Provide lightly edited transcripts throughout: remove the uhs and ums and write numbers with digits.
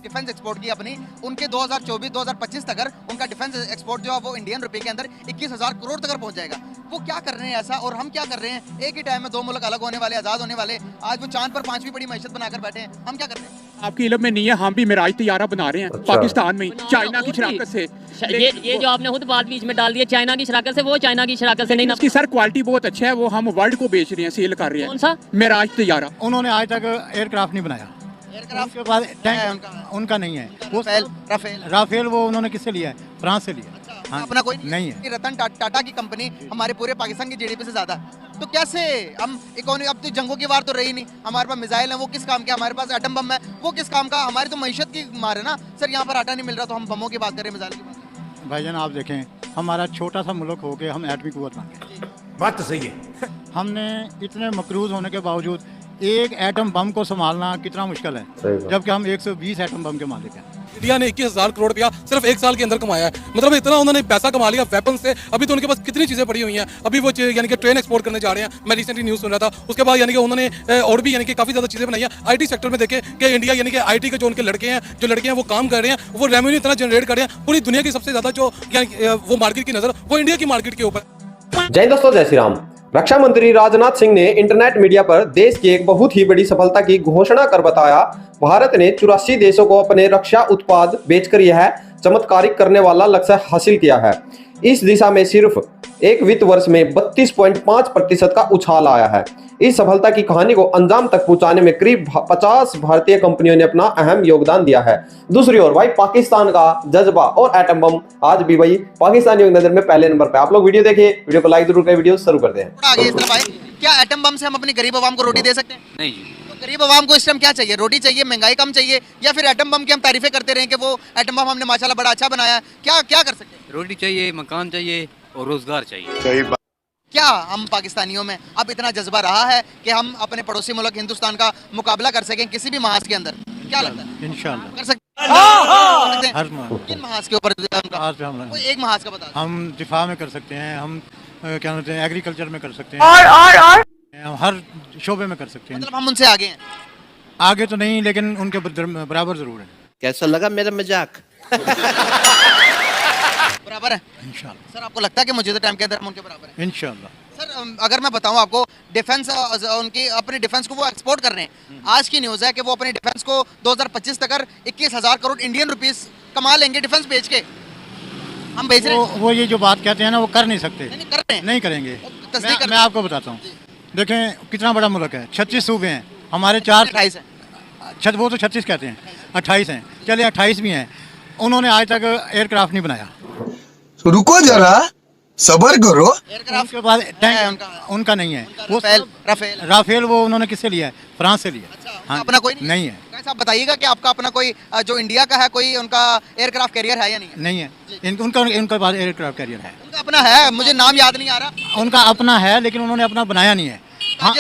Defence export की अपनी, उनके 2024-2025 तक उनका डिफेंस एक्सपोर्ट जो है वो इंडियन रुपए के अंदर 21,000 करोड़ तक पहुंच जाएगा। वो क्या कर रहे हैं ऐसा, और हम क्या कर रहे हैं? एक ही टाइम में दो मुल्क अलग होने वाले, आज़ाद होने वाले, आज वो चांद पर पांचवी बड़ी मैशत बनाकर बैठे हैं, हम क्या कर रहे हैं? आपकी इल्म में नहीं है, हम भी मिराज तैयारा बना रहे हैं पाकिस्तान में चाइना की शराकत से। ये जो आपने खुद बात बीच में डाल दी है चाइना की शराकत से, वो चाइना की शराकत से नहीं। इसकी सर क्वालिटी बहुत अच्छा है, वो हम वर्ल्ड को बेच रहे हैं, सेल कर रहे हैं। कौन सा? मिराज तैयारा। उन्होंने आज तक एयरक्राफ्ट नहीं बनाया, एयरक्राफ्ट उनके पास टैंक उनका नहीं है। वो राफेल राफेल वो उन्होंने किससे लिया है? फ्रांस से लिया। हाँ, अपना कोई नहीं है। रतन टाटा की कंपनी हमारे पूरे पाकिस्तान की जीडीपी से ज्यादा, तो कैसे हम इकोनॉमी? अब तो जंगों की वार तो रही नहीं, हमारे पास मिसाइल है, वो किस काम के? हमारे पास एटम बम है, वो किस काम का? हमारी तो मईशत की मार है ना सर। यहाँ पर आटा नहीं मिल रहा तो हम बमों की बात करें, मिसाइल की बात। भाईजान आप देखें, हमारा छोटा सा मुल्क हो के हम एटमी कुव्वत बन गए। बात तो सही है। हमने इतने मकरूज होने के बावजूद एक एटम बम को संभालना कितना मुश्किल है, जबकि हम 120 एटम बम के मालिक हैं। इंडिया ने 21,000 करोड़ रुपया सिर्फ एक साल के अंदर कमाया है। मतलब इतना उन्होंने पैसा कमा लिया वेपन से। अभी तो उनके पास कितनी चीज़ें पड़ी हुई हैं। अभी वो यानी कि ट्रेन एक्सपोर्ट करने जा रहे हैं, मैं रिसेंटली न्यूज़ सुन रहा था। उसके बाद यानी कि उन्होंने और भी यानी कि काफ़ी ज़्यादा चीज़ें बनाई हैं। आईटी सेक्टर में देखें कि इंडिया यानी कि आईटी के जो उनके लड़के हैं वो काम कर रहे हैं, वो रेवेन्यू इतना जनरेट कर रहे हैं। पूरी दुनिया की सबसे ज़्यादा जो वो मार्केट की नज़र वो इंडिया की मार्केट के ऊपर। जय दोस्तों, जय श्री राम। रक्षा मंत्री राजनाथ सिंह ने इंटरनेट मीडिया पर देश की एक बहुत ही बड़ी सफलता की घोषणा कर बताया, भारत ने 84 देशों को अपने रक्षा उत्पाद बेचकर यह चमत्कारिक करने वाला लक्ष्य हासिल किया है। इस दिशा में सिर्फ एक वित्त वर्ष में 32.5% का उछाल आया है। इस सफलता की कहानी को अंजाम तक पहुंचाने में करीब 50 भारतीय कंपनियों ने अपना अहम योगदान दिया है। दूसरी ओर भाई पाकिस्तान का जज्बा और एटम बम आज भी भाई पाकिस्तानियों की नजर में पहले नंबर पे। आप लोग वीडियो देखिए, वीडियो को लाइक जरूर करें, वीडियो शुरू करते हैं। आगे इस तरफ आए, क्या एटम बम से हम अपनी गरीब आवाम को रोटी दे सकते हैं? नहीं जी। तो गरीब आवाम को इस टाइम क्या चाहिए? रोटी चाहिए, महंगाई कम चाहिए, या फिर एटम बम की हम तारीफें करते रहे कि वो एटम बम हमने माशाल्लाह बड़ा अच्छा बनाया? क्या क्या कर सकते हैं? रोटी चाहिए, मकान चाहिए और रोजगार चाहिए। क्या हम पाकिस्तानियों में अब इतना जज्बा रहा है कि हम अपने पड़ोसी मुल्क हिंदुस्तान का मुकाबला कर सकें किसी भी महाज के अंदर? क्या लगता है? इंशाल्लाह कर सकते हैं? हर किन महाज के ऊपर? कोई एक महाज का बता। हम दिफा में कर सकते हैं, हम क्या कहते हैं एग्रीकल्चर में कर सकते हैं, हम हर शोबे में कर सकते हैं। मतलब हम उनसे आगे हैं? आगे तो नहीं, लेकिन उनके बराबर जरूर है। कैसा लगा मेरा मजाक? बराबर है इंशाल्लाह। सर, आपको लगता है कि मौजूदा टाइम के अंदर हम उनके बराबर हैं? इंशाल्लाह। सर अगर मैं बताऊं आपको, डिफेंस उनकी अपने डिफेंस को वो एक्सपोर्ट कर रहे हैं। आज की न्यूज़ है कि वो अपने डिफेंस को 2025 तक 21,000 करोड़ इंडियन रुपीस कमा लेंगे डिफेंस बेच के। हम बेच रहे हैं? वो ये जो बात कहते हैं ना, वो कर नहीं सकते। नहीं कर रहे हैं, नहीं करेंगे। तस्दीक कर मैं आपको बताता हूँ, देखें कितना बड़ा मुल्क है, 36 सूबे हैं हमारे, 28 है। वो तो 36 कहते हैं, 28 हैं, चलिए 28 भी हैं। उन्होंने आज तक एयरक्राफ्ट नहीं बनाया। रुको जरा, सबर करो। एयरक्राफ्ट उनके पास टैंक है, उनका नहीं है। वो राफेल वो उन्होंने किससे लिया है? फ्रांस से लिया। हाँ, अपना कोई नहीं है। आप बताइएगा कि आपका अपना कोई जो इंडिया का है कोई उनका एयरक्राफ्ट कैरियर है या नहीं है? नहीं है। उनका पास एयरक्राफ्ट कैरियर है। उनका अपना है, मुझे नाम याद नहीं आ रहा। उनका अपना है, लेकिन उन्होंने अपना बनाया नहीं है।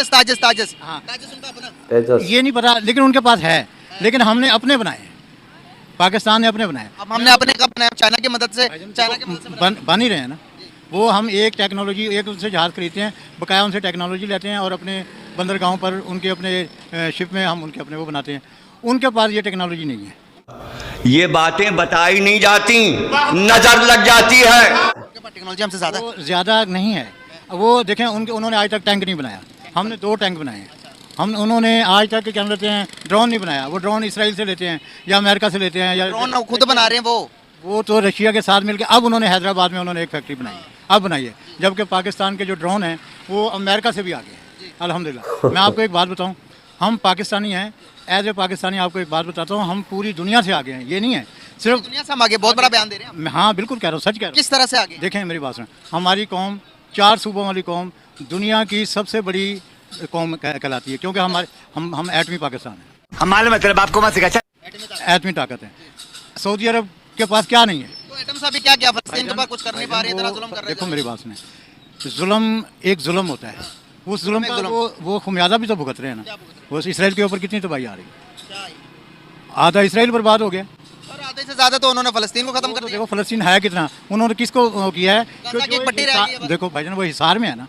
ताजिस हाँ। उनका अपना ये नहीं पता, लेकिन उनके पास है। लेकिन हमने अपने बनाए हैं, पाकिस्तान ने अपने बनाए। अब हमने अपने कब बनाया? चाइना की मदद से। बन ही रहे हैं ना वो। हम एक टेक्नोलॉजी, एक उनसे जहाज़ खरीदते हैं, बकाया उनसे टेक्नोलॉजी लेते हैं और अपने बंदरगाहों पर उनके अपने शिप में हम उनके अपने वो बनाते हैं। उनके पास ये टेक्नोलॉजी नहीं है। ये बातें बताई नहीं जाती, नजर लग जाती है। टेक्नोलॉजी हमसे ज़्यादा वो ज़्यादा नहीं है। वो देखें, उन्होंने आज तक टैंक नहीं बनाया, हमने 2 टैंक बनाए हैं। उन्होंने आज तक क्या कहते हैं ड्रोन नहीं बनाया। वो ड्रोन इसराइल से लेते हैं या अमेरिका से लेते हैं, या ड्रोन खुद बना रहे हैं वो तो रशिया के साथ मिलकर अब उन्होंने हैदराबाद में उन्होंने एक फैक्ट्री बनाई है, अब बनाई है। जबकि पाकिस्तान के जो ड्रोन हैं वो अमेरिका से भी आ गए, अल्हम्दुलिल्लाह। मैं आपको एक बात बताऊं, हम पाकिस्तानी हैं, एज ए पाकिस्तानी आपको एक बात बताता हूं, हम पूरी दुनिया से आगे हैं। ये नहीं है सिर्फ दुनिया से हम आगे। बहुत बड़ा बयान दे रहे हैं। हाँ बिल्कुल कह रहा हूँ, सच कह रहा हूँ। किस तरह से आगे? देखें मेरी बात सुन, हमारी कौम 4 सूबों वाली कौम दुनिया की सबसे बड़ी कौम कहलाती है, क्योंकि हम एटमी पाकिस्तान है। हम मालूम है तेरे बाप को मत सिखा। एटमी ताकत है। सऊदी अरब के पास क्या नहीं है? तो एटम साहब क्या क्या फलस्तीन के ऊपर कुछ कर नहीं पा रहे, इतना जुल्म कर रहे हैं। देखो मेरी बात सुने, जुल्म एक जुल्म होता है, उस जुल्म का वो खुमियाजा भी तो भुगत रहे हैं ना। वो इसराइल के ऊपर कितनी तबाही आ रही है? आधा इसराइल बर्बाद हो गया और आधे से ज्यादा तो उन्होंने फलस्तीन को खत्म कर दिया। देखो फलस्तीन है कितना, उन्होंने किसको किया है? एक पट्टी रह गई है। देखो भाईजान, वो हिसार में है ना,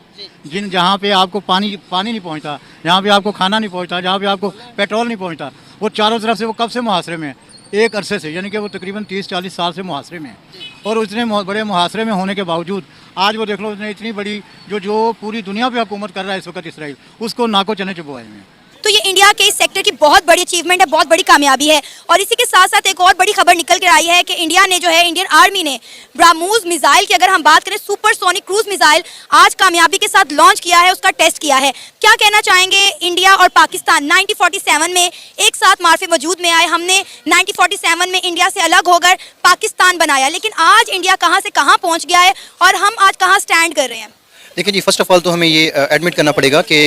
जहाँ पे आपको पानी नहीं पहुँचता, जहाँ पे आपको खाना नहीं पहुँचता, जहाँ पे आपको पेट्रोल नहीं पहुँचता, वो चारों तरफ से वो कब से मुहासरे में है। एक अरसे से, यानी कि वो तकरीबन 30-40 साल से मुहासरे में है। और उतने बड़े मुहासरे में होने के बावजूद आज वो देख लो, उसने इतनी बड़ी जो पूरी दुनिया पे हुकूमत कर रहा है इस वक्त इसराइल, उसको नाको चने चुपवाए हुए हैं। तो ये इंडिया के इस सेक्टर की बहुत बड़ी अचीवमेंट है, बहुत बड़ी कामयाबी है। और इसी के साथ साथ एक और बड़ी खबर निकल कर आई है कि इंडिया ने जो है, इंडियन आर्मी ने ब्राह्मोस मिसाइल की, अगर हम बात करें सुपरसोनिक क्रूज मिसाइल, आज कामयाबी के साथ लॉन्च किया है, उसका टेस्ट किया है। क्या कहना चाहेंगे? इंडिया और पाकिस्तान 1947 में एक साथ मार्फे वजूद में आए, हमने 1947 में इंडिया से अलग होकर पाकिस्तान बनाया, लेकिन आज इंडिया कहाँ से कहाँ पहुँच गया है और हम आज कहाँ स्टैंड कर रहे हैं? देखिए जी, फर्स्ट ऑफ ऑल तो हमें ये एडमिट करना पड़ेगा कि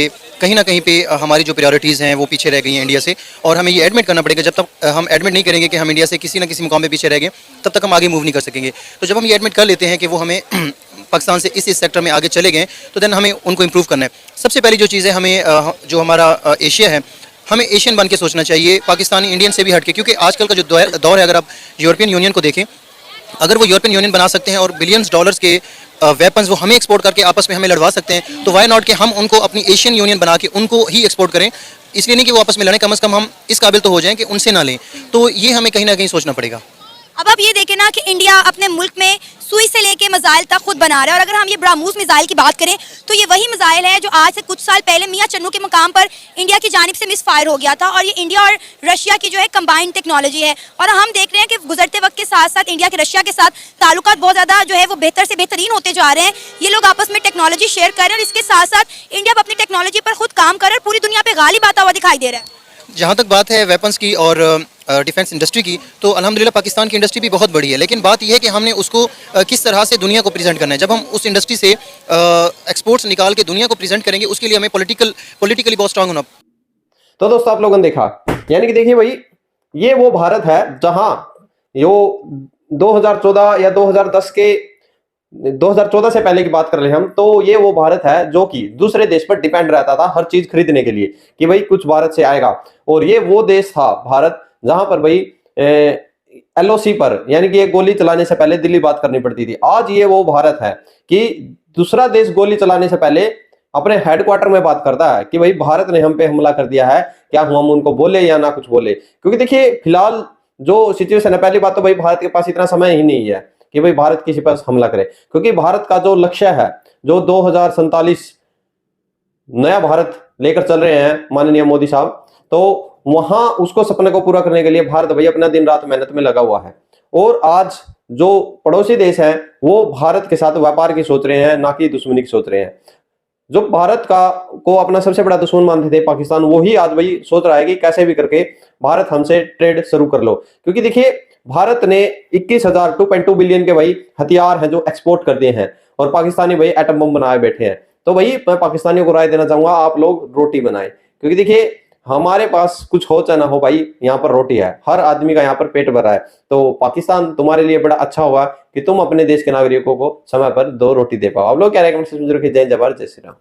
कहीं ना कहीं पे हमारी जो प्रायोरिटीज़ हैं वो पीछे रह गई हैं इंडिया से, और हमें ये एडमिट करना पड़ेगा। जब तक हम एडमिट नहीं करेंगे कि हम इंडिया से किसी ना किसी मुकाम पे पीछे रह गए, तब तक हम आगे मूव नहीं कर सकेंगे। तो जब हम ये एडमिट कर लेते हैं कि वो हमें पाकिस्तान से इस सेक्टर में आगे चले गए, तो देन हमें उनको इम्प्रूव करना है। सबसे पहली जो चीज़ है, हमें जो हमारा एशिया है, हमें एशियन बन के सोचना चाहिए, पाकिस्तानी इंडियन से भी हट के। क्योंकि आजकल का जो दौर है, अगर आप यूरोपियन यूनियन को देखें, अगर वो यूरोपियन यूनियन बना सकते हैं और बिलियंस डॉलर्स के वेपन्स वो हमें एक्सपोर्ट करके आपस में हमें लड़वा सकते हैं, तो वाई नॉट कि हम उनको अपनी एशियन यूनियन बना के उनको ही एक्सपोर्ट करें। इसलिए नहीं कि वो आपस में लड़ें, कम से कम हम इस काबिल तो हो जाएं कि उनसे ना लें। तो ये हमें कहीं ना कहीं सोचना पड़ेगा। अब आप ये देखें ना कि इंडिया अपने मुल्क में सुई से लेके मिसाइल तक खुद बना रहा है। और अगर हम ये ब्राह्मोस मिसाइल की बात करें, तो ये वही मिसाइल है जो आज से कुछ साल पहले मियां चन्नू के मुकाम पर इंडिया की जानिब से मिस फायर हो गया था। और ये इंडिया और रशिया की जो है कंबाइंड टेक्नोलॉजी है। और हम देख रहे हैं कि गुजरते वक्त के साथ साथ इंडिया के रशिया के साथ ताल्लुकात बहुत ज़्यादा जो है वो बेहतर से बेहतरीन होते जा रहे हैं। ये लोग आपस में टेक्नोलॉजी शेयर कर रहे हैं, और इसके साथ साथ इंडिया अपनी टेक्नोलॉजी पर खुद काम कर रहा है, पूरी दुनिया पर गालिब आता हुआ दिखाई दे रहा है। जहाँ तक बात है वेपन्स की और डिफेंस इंडस्ट्री की, तो अल्हम्दुलिल्लाह पाकिस्तान की इंडस्ट्री भी बहुत बड़ी है। लेकिन बात यह है कि हमने उसको किस तरह से दुनिया को प्रेजेंट करना है। जब हम उस इंडस्ट्री से एक्सपोर्ट्स निकाल के दुनिया को प्रेजेंट करेंगे, उसके लिए हमें पॉलिटिकली बहुत स्ट्रांग होना। तो दोस्तों, आप लोगों ने देखा, यानी कि देखिए भाई, ये वो भारत है जहां यो 2014 या 2014 से पहले की बात कर ले हम, तो ये वो भारत है जो कि दूसरे देश पर डिपेंड रहता था हर चीज खरीदने के लिए कि भाई कुछ भारत से आएगा। और ये वो देश था भारत जहां पर भाई LOC पर, यानी कि एक गोली चलाने से पहले दिल्ली बात करनी पड़ती थी। आज ये वो भारत है कि दूसरा देश गोली चलाने से पहले अपने हेडक्वार्टर में बात करता है कि भाई भारत ने हम पे हमला कर दिया है, क्या हम उनको बोले या ना कुछ बोले। क्योंकि देखिए फिलहाल जो सिचुएशन है, पहली बात तो भाई भारत के पास इतना समय ही नहीं है कि भाई भारत किसी पर हमला करे। क्योंकि भारत का जो लक्ष्य है, जो 2047 नया भारत लेकर चल रहे हैं माननीय मोदी साहब, तो वहां उसको सपने को पूरा करने के लिए भारत भाई अपना दिन रात मेहनत में लगा हुआ है। और आज जो पड़ोसी देश हैं वो भारत के साथ व्यापार की सोच रहे हैं, ना कि दुश्मनी की सोच रहे हैं। जो भारत को अपना सबसे बड़ा दुश्मन मानते थे पाकिस्तान, वही आज भाई सोच रहा है कि कैसे भी करके भारत हमसे ट्रेड शुरू कर लो। क्योंकि देखिए भारत ने 21,000 2.2 बिलियन के भाई हथियार हैं जो एक्सपोर्ट कर दिए हैं, और पाकिस्तानी भाई एटम बम बनाए बैठे हैं। तो भाई मैं पाकिस्तानियों को राय देना चाहूंगा, आप लोग रोटी बनाएं। क्योंकि देखिए हमारे पास कुछ हो चाहे ना हो भाई, यहाँ पर रोटी है, हर आदमी का यहाँ पर पेट भरा है। तो पाकिस्तान तुम्हारे लिए बड़ा अच्छा होगा कि तुम अपने देश के नागरिकों को समय पर 2 रोटी दे पाओ। आप लोग क्या रेकमेंड जरूर, जय जवाहर जय श्री राम।